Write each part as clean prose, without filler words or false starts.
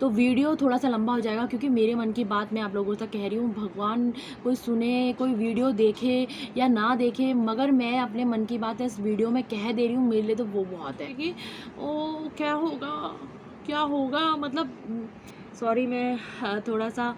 तो वीडियो थोड़ा सा लंबा हो जाएगा, क्योंकि मेरे मन की बात मैं आप लोगों तक कह रही हूँ। भगवान कोई सुने, कोई वीडियो देखे या ना देखे, मगर मैं अपने मन की बात इस वीडियो में कह दे रही हूँ, मेरे लिए तो वो बहुत है कि ओ क्या होगा, क्या होगा, मतलब सॉरी, मैं थोड़ा सा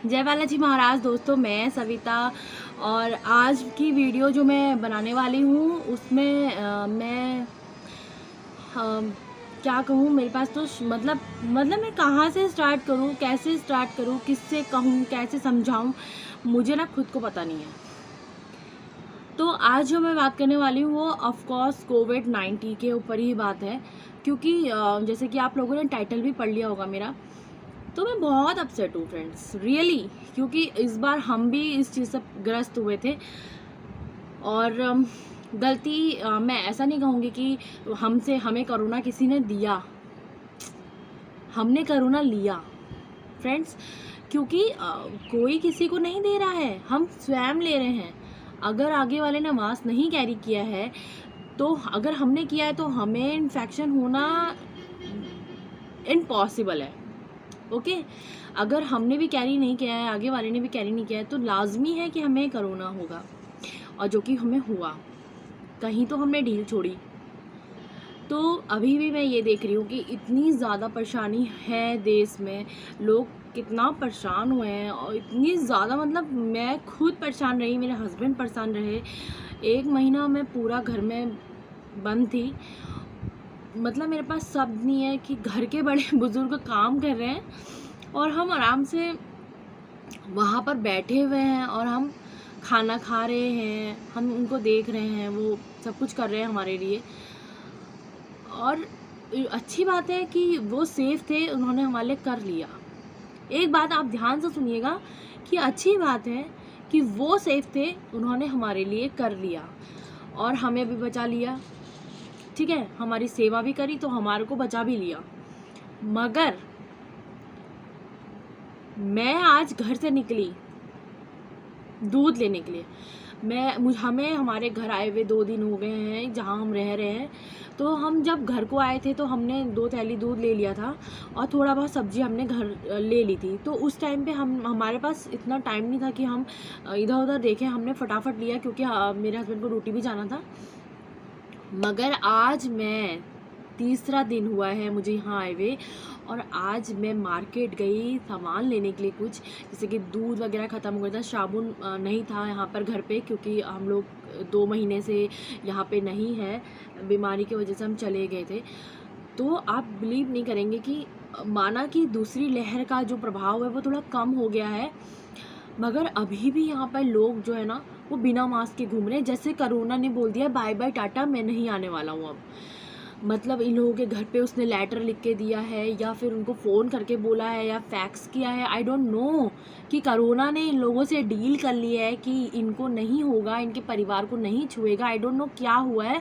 जय बालाजी महाराज। दोस्तों, मैं सविता, और आज की वीडियो जो मैं बनाने वाली हूँ उसमें मैं क्या कहूँ, मेरे पास तो मतलब मैं कहाँ से स्टार्ट करूँ, कैसे स्टार्ट करूँ, किससे कहूँ, कैसे समझाऊँ, मुझे ना खुद को पता नहीं है। तो आज जो मैं बात करने वाली हूँ वो ऑफकोर्स कोविड-19 के ऊपर ही बात है, क्योंकि जैसे कि आप लोगों ने टाइटल भी पढ़ लिया होगा मेरा, तो मैं बहुत अपसेट हूँ फ्रेंड्स, रियली, क्योंकि इस बार हम भी इस चीज़ से ग्रस्त हुए थे। और गलती मैं ऐसा नहीं कहूँगी कि हमें कोरोना किसी ने दिया, हमने कोरोना लिया फ्रेंड्स, क्योंकि कोई किसी को नहीं दे रहा है, हम स्वयं ले रहे हैं। अगर आगे वाले ने मास्क नहीं कैरी किया है, तो अगर हमने किया है तो हमें इन्फेक्शन होना इम्पॉसिबल है। ओके, अगर हमने भी कैरी नहीं किया है, आगे वाले ने भी कैरी नहीं किया है, तो लाजमी है कि हमें कोरोना होगा, और जो कि हमें हुआ। कहीं तो हमने ढील छोड़ी। तो अभी भी मैं ये देख रही हूँ कि इतनी ज़्यादा परेशानी है देश में, लोग कितना परेशान हुए हैं, और इतनी ज़्यादा, मतलब मैं खुद परेशान रही, मेरे हस्बैंड परेशान रहे। 1 महीना मैं पूरा घर में बंद थी, मतलब मेरे पास शब्द नहीं है कि घर के बड़े बुजुर्ग काम कर रहे हैं और हम आराम से वहाँ पर बैठे हुए हैं, और हम खाना खा रहे हैं, हम उनको देख रहे हैं, वो सब कुछ कर रहे हैं हमारे लिए। और अच्छी बात है कि वो सेफ थे, उन्होंने हमारे लिए कर लिया। एक बात आप ध्यान से सुनिएगा कि अच्छी बात है कि वो सेफ थे, उन्होंने हमारे लिए कर लिया और हमें भी बचा लिया। ठीक है, हमारी सेवा भी करी तो हमारे को बचा भी लिया। मगर मैं आज घर से निकली दूध लेने के लिए, हमें हमारे घर आए हुए 2 दिन हो गए हैं जहाँ हम रह रहे हैं। तो हम जब घर को आए थे तो हमने 2 थैली दूध ले लिया था, और थोड़ा बहुत सब्जी हमने घर ले ली थी। तो उस टाइम पे हमारे पास इतना टाइम नहीं था कि हम इधर उधर देखें, हमने फटाफट लिया, क्योंकि मेरे हस्बैंड को ड्यूटी भी जाना था। मगर आज मैं तीसरा दिन हुआ है मुझे यहाँ आए हुए, और आज मैं मार्केट गई सामान लेने के लिए, कुछ जैसे कि दूध वगैरह ख़त्म हो गया था, साबुन नहीं था यहाँ पर घर पे, क्योंकि हम लोग 2 महीने से यहाँ पे नहीं है, बीमारी की वजह से हम चले गए थे। तो आप बिलीव नहीं करेंगे कि माना कि दूसरी लहर का जो प्रभाव है वो थोड़ा कम हो गया है, मगर अभी भी यहाँ पर लोग जो है ना वो बिना मास्क के घूम रहे हैं, जैसे कोरोना ने बोल दिया बाय बाय टाटा, मैं नहीं आने वाला हूँ अब। मतलब इन लोगों के घर पे उसने लेटर लिख के दिया है, या फिर उनको फ़ोन करके बोला है, या फैक्स किया है, आई डोंट नो, कि कोरोना ने इन लोगों से डील कर लिया है कि इनको नहीं होगा, इनके परिवार को नहीं छुएगा। आई डोंट नो क्या हुआ है,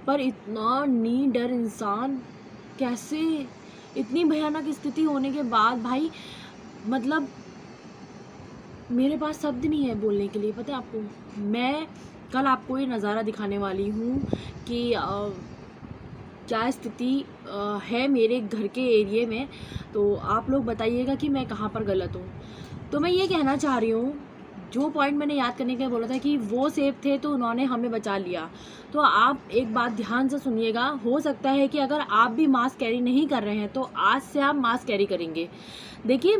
पर इतना निडर इंसान कैसे, इतनी भयानक स्थिति होने के बाद भाई, मतलब मेरे पास शब्द नहीं है बोलने के लिए। पता है आपको, मैं कल आपको ये नज़ारा दिखाने वाली हूँ कि क्या स्थिति है मेरे घर के एरिए में, तो आप लोग बताइएगा कि मैं कहाँ पर गलत हूँ। तो मैं ये कहना चाह रही हूँ, जो पॉइंट मैंने याद करने के लिए बोला था कि वो सेफ थे तो उन्होंने हमें बचा लिया। तो आप एक बात ध्यान से सुनिएगा, हो सकता है कि अगर आप भी मास्क कैरी नहीं कर रहे हैं तो आज से आप मास्क कैरी करेंगे। देखिए,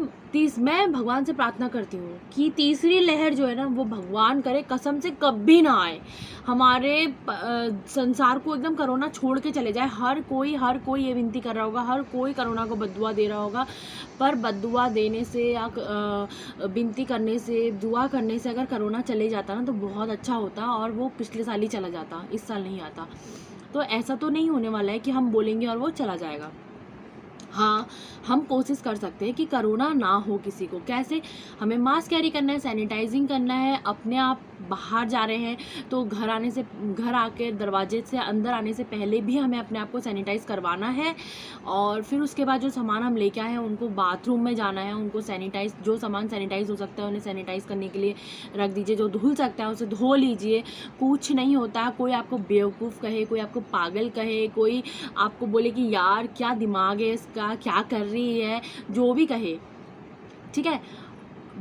मैं भगवान से प्रार्थना करती हूँ कि तीसरी लहर जो है ना, वो भगवान करे कसम से कभी ना आए, हमारे संसार को एकदम कोरोना छोड़ के चले जाए। हर कोई ये विनती कर रहा होगा, हर कोई कोरोना को बद्दुआ दे रहा होगा, पर बद्दुआ देने से या विनती करने से, दुआ करने से अगर कोरोना चले जाता ना तो बहुत अच्छा होता, और वो पिछले साल ही चला जाता, इस साल नहीं आता। तो ऐसा तो नहीं होने वाला है कि हम बोलेंगे और वो चला जाएगा। हाँ, हम कोशिश कर सकते हैं कि कोरोना ना हो किसी को। कैसे? हमें मास्क कैरी करना है, सैनिटाइजिंग करना है, अपने आप बाहर जा रहे हैं तो घर आके दरवाजे से अंदर आने से पहले भी हमें अपने आप को सैनिटाइज़ करवाना है। और फिर उसके बाद जो सामान हम लेके आए हैं उनको बाथरूम में जाना है, उनको सैनिटाइज़, जो सामान सैनिटाइज़ हो सकता है उन्हें सैनिटाइज़ करने के लिए रख दीजिए, जो धुल सकता है उसे धो लीजिए। कुछ नहीं होता, कोई आपको बेवकूफ़ कहे, कोई आपको पागल कहे, कोई आपको बोले कि यार क्या दिमाग है इसका, क्या कर रही है, जो भी कहे, ठीक है।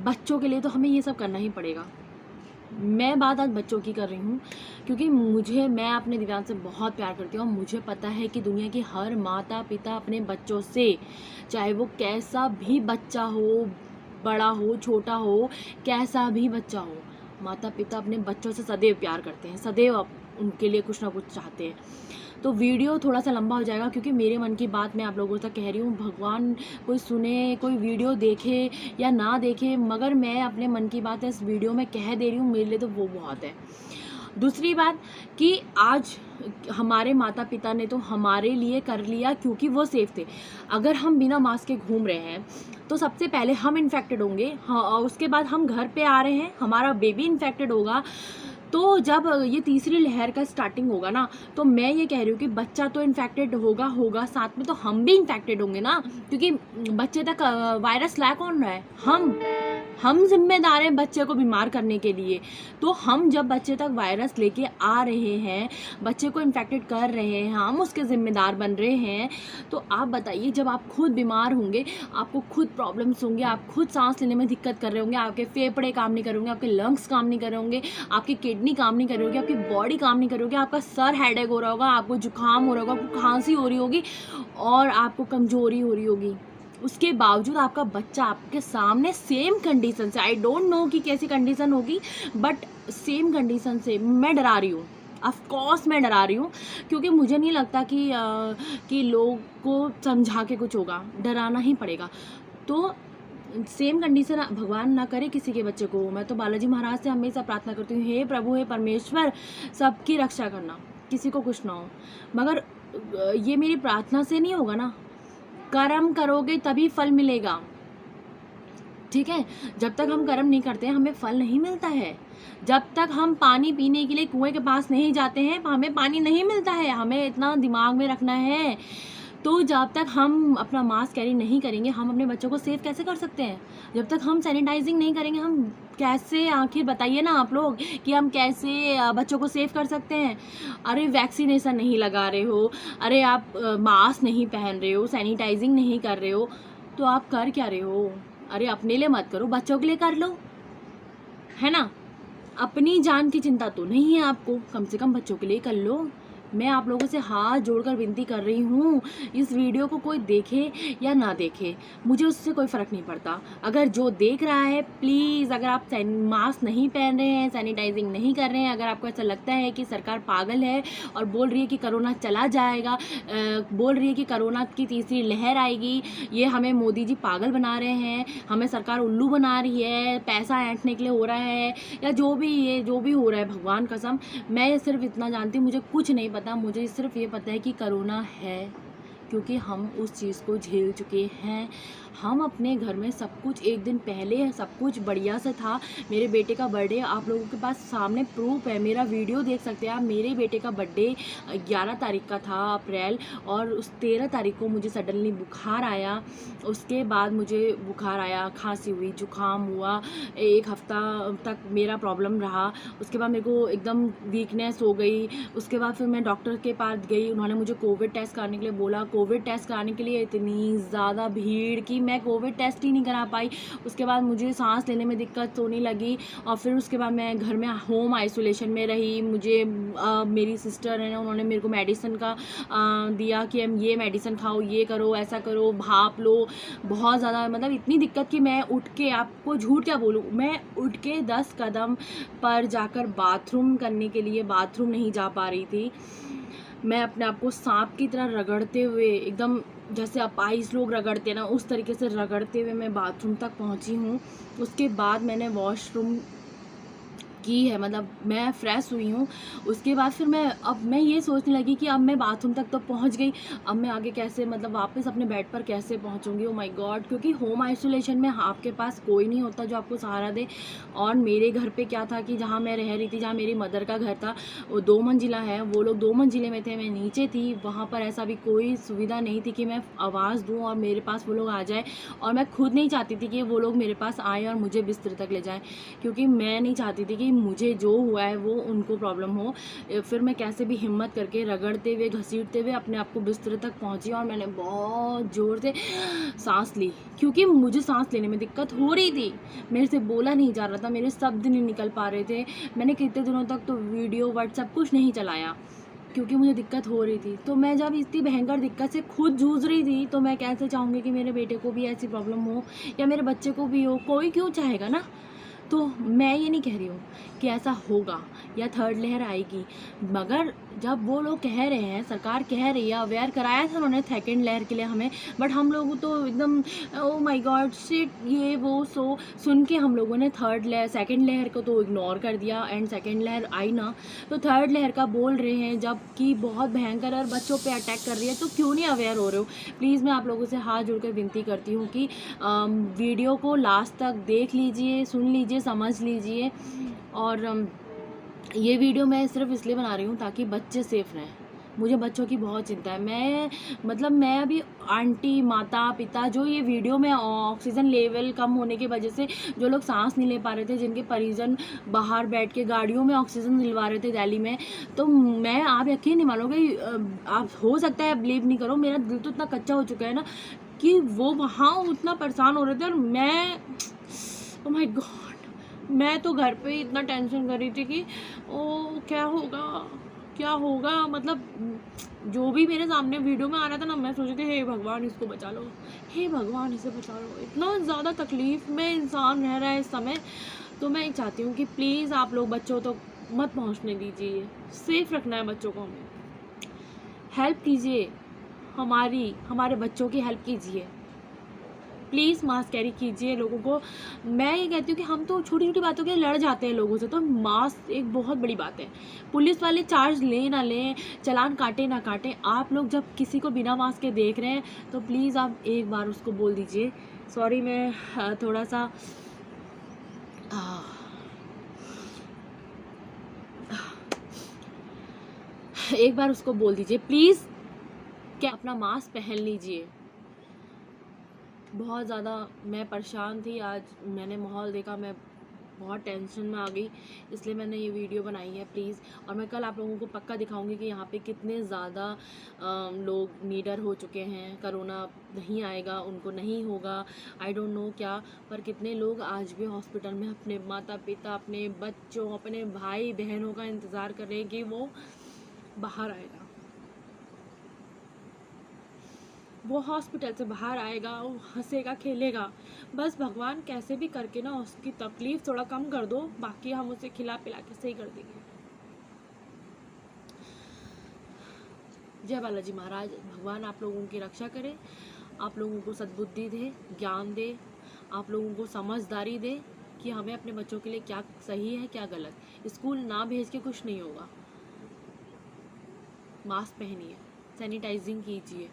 बच्चों के लिए तो हमें ये सब करना ही पड़ेगा। मैं बात आज बच्चों की कर रही हूँ क्योंकि मैं अपने दिव्यांग से बहुत प्यार करती हूँ और मुझे पता है कि दुनिया की हर माता पिता अपने बच्चों से, चाहे वो कैसा भी बच्चा हो, बड़ा हो, छोटा हो, कैसा भी बच्चा हो, माता पिता अपने बच्चों से सदैव प्यार करते हैं, सदैव उनके लिए कुछ ना कुछ चाहते हैं। तो वीडियो थोड़ा सा लंबा हो जाएगा क्योंकि मेरे मन की बात मैं आप लोगों तक कह रही हूँ। भगवान कोई सुने, कोई वीडियो देखे या ना देखे, मगर मैं अपने मन की बात इस वीडियो में कह दे रही हूँ, मेरे लिए तो वो बहुत है। दूसरी बात कि आज हमारे माता पिता ने तो हमारे लिए कर लिया क्योंकि वो सेफ थे। अगर हम बिना मास्क के घूम रहे हैं तो सबसे पहले हम इन्फेक्टेड होंगे, हाँ, और उसके बाद हम घर पे आ रहे हैं, हमारा बेबी इन्फेक्टेड होगा। तो जब ये तीसरी लहर का स्टार्टिंग होगा ना, तो मैं ये कह रही हूँ कि बच्चा तो इन्फेक्टेड होगा, साथ में तो हम भी इन्फेक्टेड होंगे ना, क्योंकि बच्चे तक वायरस ला कौन रहा है? हम जिम्मेदार हैं बच्चे को बीमार करने के लिए। तो हम जब बच्चे तक वायरस लेके आ रहे हैं, बच्चे को इन्फेक्टेड कर रहे हैं, हम उसके ज़िम्मेदार बन रहे हैं, तो आप बताइए, जब आप खुद बीमार होंगे, आपको खुद प्रॉब्लम्स होंगे, आप खुद सांस लेने में दिक्कत कर रहे होंगे, आपके फेफड़े काम नहीं करेंगे, आपके लंग्स काम नहीं करेंगे, आपकी किडनी काम नहीं करेगी, आपकी बॉडी काम नहीं करेगी, आपका सर हेडेक हो रहा होगा, आपको जुकाम हो रहा होगा, आपको खांसी हो रही होगी और आपको कमजोरी हो रही होगी। उसके बावजूद आपका बच्चा आपके सामने सेम कंडीशन से, आई डोंट नो कि कैसी कंडीशन होगी, बट सेम कंडीशन से मैं डरा रही हूँ। ऑफ कोर्स मैं डरा रही हूँ क्योंकि मुझे नहीं लगता कि लोग को समझा के कुछ होगा, डराना ही पड़ेगा। तो सेम कंडीशन भगवान ना करे किसी के बच्चे को। मैं तो बालाजी महाराज से हमेशा प्रार्थना करती हूँ, हे प्रभु, हे परमेश्वर, सबकी रक्षा करना, किसी को कुछ ना हो। मगर ये मेरी प्रार्थना से नहीं होगा ना, कर्म करोगे तभी फल मिलेगा, ठीक है। जब तक हम कर्म नहीं करते हैं हमें फल नहीं मिलता है। जब तक हम पानी पीने के लिए कुएं के पास नहीं जाते हैं हमें पानी नहीं मिलता है। हमें इतना दिमाग में रखना है। तो जब तक हम अपना मास्क कैरी नहीं करेंगे, हम अपने बच्चों को सेफ कैसे कर सकते हैं? जब तक हम सैनिटाइजिंग नहीं करेंगे, हम कैसे, आखिर बताइए ना आप लोग, कि हम कैसे बच्चों को सेफ कर सकते हैं? अरे वैक्सीनेशन नहीं लगा रहे हो, अरे आप मास्क नहीं पहन रहे हो, सैनिटाइजिंग नहीं कर रहे हो, तो आप कर क्या रहे हो? अरे अपने लिए मत करो, बच्चों के लिए कर लो, है ना। अपनी जान की चिंता तो नहीं है आपको, कम से कम बच्चों के लिए कर लो। मैं आप लोगों से हाथ जोड़कर विनती कर रही हूँ, इस वीडियो को कोई देखे या ना देखे, मुझे उससे कोई फ़र्क नहीं पड़ता। अगर जो देख रहा है, प्लीज़, अगर आप मास्क नहीं पहन रहे हैं, सैनिटाइजिंग नहीं कर रहे हैं, अगर आपको ऐसा लगता है कि सरकार पागल है और बोल रही है कि कोरोना चला जाएगा, बोल रही है कि कोरोना की तीसरी लहर आएगी, ये हमें मोदी जी पागल बना रहे हैं, हमें सरकार उल्लू बना रही है, पैसा ऐंठने के लिए हो रहा है, या जो भी हो रहा है, भगवान कसम, मैं सिर्फ इतना जानती हूँ, मुझे कुछ नहीं पता। मुझे सिर्फ ये पता है कि कोरोना है, क्योंकि हम उस चीज़ को झेल चुके हैं। हम अपने घर में सब कुछ, एक दिन पहले सब कुछ बढ़िया से था। मेरे बेटे का बर्थडे आप लोगों के पास सामने प्रूफ है, मेरा वीडियो देख सकते हैं आप। मेरे बेटे का बर्थडे 11 तारीख का था, अप्रैल, और उस 13 तारीख को मुझे सडनली बुखार आया। उसके बाद मुझे बुखार आया, खांसी हुई, जुकाम हुआ, 1 हफ्ता तक मेरा प्रॉब्लम रहा। उसके बाद मेरे को एकदम वीकनेस हो गई। उसके बाद फिर मैं डॉक्टर के पास गई, उन्होंने मुझे कोविड टेस्ट कराने के लिए बोला। कोविड टेस्ट कराने के लिए इतनी ज़्यादा भीड़ कि मैं कोविड टेस्ट ही नहीं करा पाई। उसके बाद मुझे सांस लेने में दिक्कत होने लगी और फिर उसके बाद मैं घर में होम आइसोलेशन में रही। मुझे मेरी सिस्टर है ना, उन्होंने मेरे को मेडिसिन का दिया कि हम ये मेडिसिन खाओ, ये करो, ऐसा करो, भाप लो। बहुत ज़्यादा, मतलब इतनी दिक्कत कि मैं उठ के, आपको झूठ क्या बोलूँ, मैं उठ के 10 कदम पर जाकर बाथरूम करने के लिए बाथरूम नहीं जा पा रही थी। मैं अपने आप को सांप की तरह रगड़ते हुए, एकदम जैसे अपाहिज लोग रगड़ते हैं ना, उस तरीके से रगड़ते हुए मैं बाथरूम तक पहुंची हूँ। उसके बाद मैंने वॉशरूम की है, मतलब मैं फ्रेश हुई हूँ। उसके बाद फिर मैं ये सोचने लगी कि अब मैं बाथरूम तक तो पहुँच गई, अब मैं आगे कैसे, मतलब वापस अपने बेड पर कैसे पहुँचूँगी। Oh my God! क्योंकि होम आइसोलेशन में आपके पास कोई नहीं होता जो आपको सहारा दे। और मेरे घर पे क्या था कि जहाँ मैं रह रही थी, जहाँ मेरी मदर का घर था, वो 2 मंजिला है, वो लोग 2 मंजिले में थे, मैं नीचे थी। वहाँ पर ऐसा भी कोई सुविधा नहीं थी कि मैं आवाज़ दूँ और मेरे पास वो लोग आ जाए, और मैं खुद नहीं चाहती थी कि वो लोग मेरे पास आएँ और मुझे बिस्तर तक ले जाएँ, क्योंकि मैं नहीं चाहती थी कि मुझे जो हुआ है वो उनको प्रॉब्लम हो। फिर मैं कैसे भी हिम्मत करके रगड़ते हुए, घसीटते हुए अपने आप को बिस्तर तक पहुँची, और मैंने बहुत ज़ोर से साँस ली, क्योंकि मुझे साँस लेने में दिक्कत हो रही थी। मेरे से बोला नहीं जा रहा था, मेरे शब्द नहीं निकल पा रहे थे। मैंने कितने दिनों तक तो वीडियो, व्हाट्सएप कुछ नहीं चलाया, क्योंकि मुझे दिक्कत हो रही थी। तो मैं जब इतनी भयंकर दिक्कत से खुद जूझ रही थी, तो मैं कैसे चाहूँगी कि मेरे बेटे को भी ऐसी प्रॉब्लम हो, या मेरे बच्चे को भी हो। कोई क्यों चाहेगा ना। तो मैं ये नहीं कह रही हूँ कि ऐसा होगा या थर्ड लहर आएगी, मगर जब वो लोग कह रहे हैं, सरकार कह रही है, अवेयर कराया था उन्होंने सेकेंड लहर के लिए हमें, बट हम लोग तो एकदम ओ माय गॉड शिट, ये वो सो सुन के हम लोगों ने सेकेंड लहर को तो इग्नोर कर दिया। एंड सेकेंड लहर आई ना, तो थर्ड लहर का बोल रहे हैं, जबकि बहुत भयंकर और बच्चों पे अटैक कर रही है। तो क्यों नहीं अवेयर हो रहे हो? प्लीज़ मैं आप लोगों से हाथ जोड़ कर विनती करती हूँ कि वीडियो को लास्ट तक देख लीजिए, सुन लीजिए, समझ लीजिए। और ये वीडियो मैं सिर्फ इसलिए बना रही हूँ ताकि बच्चे सेफ रहें। मुझे बच्चों की बहुत चिंता है। मैं अभी आंटी, माता, पिता, जो ये वीडियो में ऑक्सीजन लेवल कम होने की वजह से जो लोग सांस नहीं ले पा रहे थे, जिनके परिजन बाहर बैठ के गाड़ियों में ऑक्सीजन दिलवा रहे थे दिल्ली में, तो आप यकीन नहीं मानोगे, आप हो सकता है बिलीव नहीं करो, मेरा दिल तो इतना कच्चा हो चुका है ना कि वो वहाँ उतना परेशान हो रहे थे, और मैं ओह माय गॉड, मैं तो घर पे इतना टेंशन कर रही थी कि ओ क्या होगा, मतलब जो भी मेरे सामने वीडियो में आ रहा था ना, मैं सोच रही थी हे भगवान इसको बचा लो, हे भगवान इसे बचा लो। इतना ज़्यादा तकलीफ़ में इंसान रह रहा है इस समय। तो मैं चाहती हूँ कि प्लीज़ आप लोग बच्चों तक मत पहुँचने दीजिए, सेफ रखना है बच्चों को, हमें हेल्प कीजिए, हमारे बच्चों की हेल्प कीजिए। प्लीज़ मास्क कैरी कीजिए लोगों को। मैं ये कहती हूँ कि हम तो छोटी छोटी बातों के लिए लड़ जाते हैं लोगों से, तो मास्क एक बहुत बड़ी बात है। पुलिस वाले चार्ज लें ना लें, चालान काटे ना काटें, आप लोग जब किसी को बिना मास्क के देख रहे हैं तो प्लीज़ आप एक बार उसको बोल दीजिए, सॉरी मैं थोड़ा सा एक बार उसको बोल दीजिए प्लीज़ क्या अपना मास्क पहन लीजिए। बहुत ज़्यादा मैं परेशान थी, आज मैंने माहौल देखा, मैं बहुत टेंशन में आ गई, इसलिए मैंने ये वीडियो बनाई है प्लीज़। और मैं कल आप लोगों को पक्का दिखाऊंगी कि यहाँ पे कितने ज़्यादा लोग नीडर हो चुके हैं। करोना नहीं आएगा, उनको नहीं होगा, आई डोंट नो क्या, पर कितने लोग आज भी हॉस्पिटल में अपने माता पिता, अपने बच्चों, अपने भाई बहनों का इंतज़ार कर रहे हैं कि वो बाहर आएगा, वो हॉस्पिटल से बाहर आएगा, वो हंसेगा खेलेगा। बस भगवान कैसे भी करके ना उसकी तकलीफ़ थोड़ा कम कर दो, बाकी हम उसे खिला पिला के सही कर देंगे। जय बालाजी महाराज। भगवान आप लोगों की रक्षा करे, आप लोगों को सद्बुद्धि दे, ज्ञान दे, आप लोगों को समझदारी दे कि हमें अपने बच्चों के लिए क्या सही है क्या गलत। स्कूल ना भेज के कुछ नहीं होगा। मास्क पहनिए, सैनिटाइजिंग कीजिए।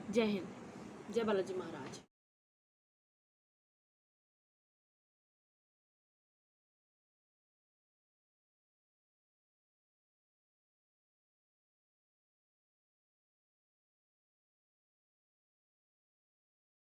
जय हिंद, जय बालाजी महाराज।